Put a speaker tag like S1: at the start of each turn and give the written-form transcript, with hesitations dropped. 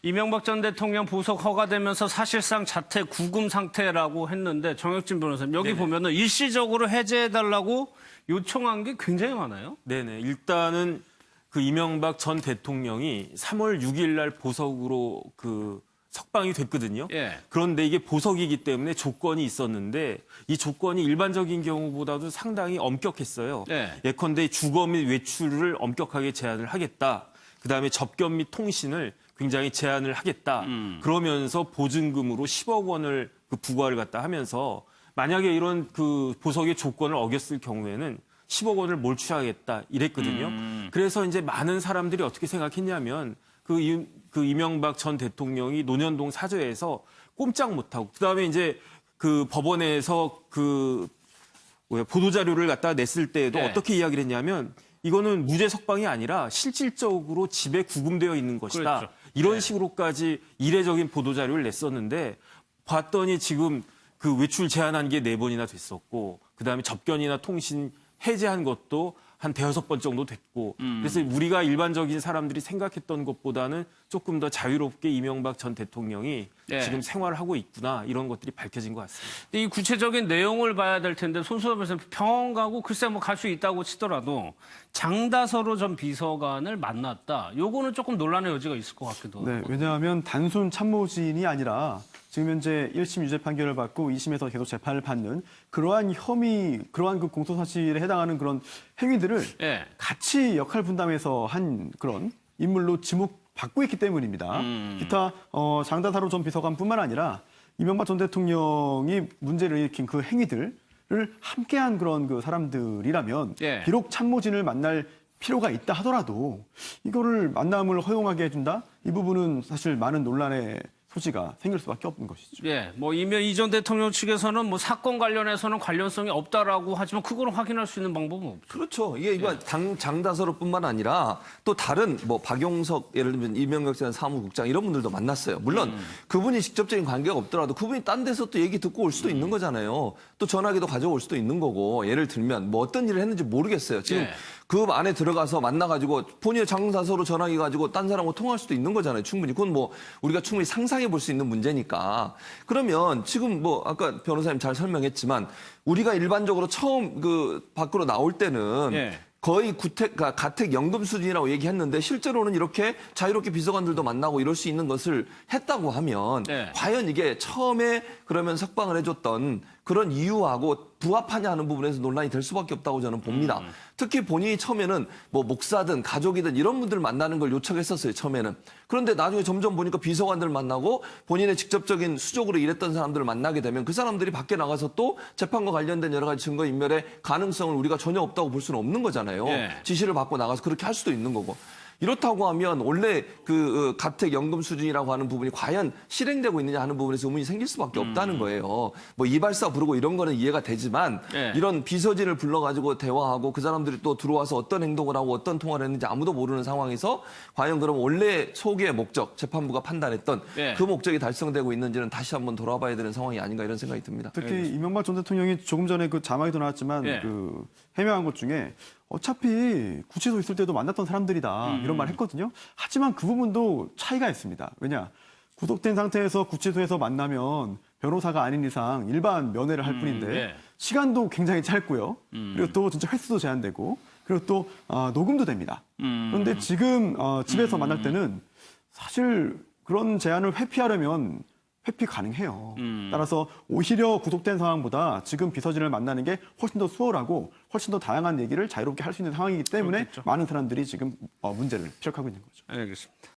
S1: 이명박 전 대통령 보석 허가되면서 사실상 자택 구금 상태라고 했는데 정혁진 변호사님 여기
S2: 네네.
S1: 보면은 일시적으로 해제해달라고 요청한 게 굉장히 많아요.
S2: 네네. 일단은 그 이명박 전 대통령이 3월 6일 날 보석으로 석방이 됐거든요.
S1: 예.
S2: 그런데 이게 보석이기 때문에 조건이 있었는데 이 조건이 일반적인 경우보다도 상당히 엄격했어요.
S1: 예.
S2: 예컨대 주거 및 외출을 엄격하게 제한을 하겠다. 그다음에 접견 및 통신을 굉장히 제한을 하겠다. 그러면서 보증금으로 10억 원을 부과를 갖다 하면서 만약에 이런 보석의 조건을 어겼을 경우에는 10억 원을 몰취하겠다 이랬거든요. 그래서 이제 많은 사람들이 어떻게 생각했냐면 이명박 전 대통령이 논현동 사저에서 꼼짝 못하고 그다음에 이제 법원에서 보도자료를 갖다 냈을 때에도
S1: 네.
S2: 어떻게 이야기를 했냐면 이거는 무죄 석방이 아니라 실질적으로 집에 구금되어 있는 것이다.
S1: 그렇죠.
S2: 이런
S1: 네.
S2: 식으로까지 이례적인 보도자료를 냈었는데 봤더니 지금 외출 제한한 게 4번이나 됐었고 그다음에 접견이나 통신 해제한 것도 한 5번 정도 됐고 그래서 우리가 일반적인 사람들이 생각했던 것보다는 조금 더 자유롭게 이명박 전 대통령이
S1: 네.
S2: 지금 생활을 하고 있구나 이런 것들이 밝혀진 것 같습니다.
S1: 근데 이 구체적인 내용을 봐야 될 텐데 손수업에서 병원 가고 글쎄 뭐 갈 수 있다고 치더라도 장다서로 전 비서관을 만났다. 요거는 조금 논란의 여지가 있을 것 같기도 하고.
S3: 네, 왜냐하면 단순 참모진이 아니라 지금 현재 1심 유죄 판결을 받고 2심에서 계속 재판을 받는 그러한 혐의, 그러한 공소사실에 해당하는 그런 행위들을
S1: 예.
S3: 같이 역할 분담해서 한 그런 인물로 지목받고 있기 때문입니다. 기타 장다사로 전 비서관뿐만 아니라 이명박 전 대통령이 문제를 일으킨 그 행위들을 함께한 그런 사람들이라면
S1: 예.
S3: 비록 참모진을 만날 필요가 있다 하더라도 이거를 만남을 허용하게 해준다? 이 부분은 사실 많은 논란의 소지가 생길 수밖에 없는 것이죠.
S1: 예, 뭐 이 전 대통령 측에서는 뭐 사건 관련해서는 관련성이 없다라고 하지만 그거는 확인할 수 있는 방법은 없죠.
S4: 그렇죠. 이거 장다서로뿐만 아니라 또 다른 뭐 박용석 예를 들면 이명박 전 사무국장 이런 분들도 만났어요. 물론 그분이 직접적인 관계가 없더라도 그분이 딴 데서 또 얘기 듣고 올 수도 있는 거잖아요. 또 전화기도 가져올 수도 있는 거고 예를 들면 뭐 어떤 일을 했는지 모르겠어요. 지금
S1: 예.
S4: 그 안에 들어가서 만나가지고 본인의 장다서로 전화기 가지고 딴 사람하고 통화할 수도 있는 거잖아요. 충분히. 그건 뭐 우리가 충분히 상상해 볼 수 있는 문제니까. 그러면 지금 뭐 아까 변호사님 잘 설명했지만 우리가 일반적으로 처음 밖으로 나올 때는
S1: 예.
S4: 거의 가택 연금 수준이라고 얘기했는데 실제로는 이렇게 자유롭게 비서관들도 만나고 이럴 수 있는 것을 했다고 하면
S1: 네.
S4: 과연 이게 처음에 그러면 석방을 해줬던 그런 이유하고 부합하냐 하는 부분에서 논란이 될 수밖에 없다고 저는 봅니다. 특히 본인이 처음에는 뭐 목사든 가족이든 이런 분들 만나는 걸 요청했었어요, 처음에는. 그런데 나중에 점점 보니까 비서관들 만나고 본인의 직접적인 수적으로 일했던 사람들을 만나게 되면 그 사람들이 밖에 나가서 또 재판과 관련된 여러 가지 증거 인멸의 가능성을 우리가 전혀 없다고 볼 수는 없는 거잖아요.
S1: 예.
S4: 지시를 받고 나가서 그렇게 할 수도 있는 거고. 이렇다고 하면 원래 가택 연금 수준이라고 하는 부분이 과연 실행되고 있느냐 하는 부분에서 의문이 생길 수밖에 없다는 거예요. 뭐 이발사 부르고 이런 거는 이해가 되지만
S1: 예.
S4: 이런 비서진을 불러가지고 대화하고 그 사람들이 또 들어와서 어떤 행동을 하고 어떤 통화를 했는지 아무도 모르는 상황에서 과연 그럼 원래 소기의 목적, 재판부가 판단했던
S1: 예.
S4: 그 목적이 달성되고 있는지는 다시 한번 돌아봐야 되는 상황이 아닌가 이런 생각이 듭니다.
S3: 특히 이명박 전 대통령이 조금 전에 자막에도 나왔지만
S1: 예.
S3: 해명한 것 중에 어차피 구치소 있을 때도 만났던 사람들이다 이런 말 했거든요. 하지만 그 부분도 차이가 있습니다. 왜냐? 구속된 상태에서 구치소에서 만나면 변호사가 아닌 이상 일반 면회를 할 뿐인데
S1: 예.
S3: 시간도 굉장히 짧고요. 그리고 또 진짜 횟수도 제한되고 그리고 또 녹음도 됩니다. 그런데 지금 집에서 만날 때는 사실 그런 제한을 회피하려면 회피 가능해요. 따라서 오히려 구속된 상황보다 지금 비서진을 만나는 게 훨씬 더 수월하고 훨씬 더 다양한 얘기를 자유롭게 할 수 있는 상황이기 때문에
S1: 그렇겠죠.
S3: 많은 사람들이 지금 문제를 지적하고 있는 거죠.
S1: 알겠습니다.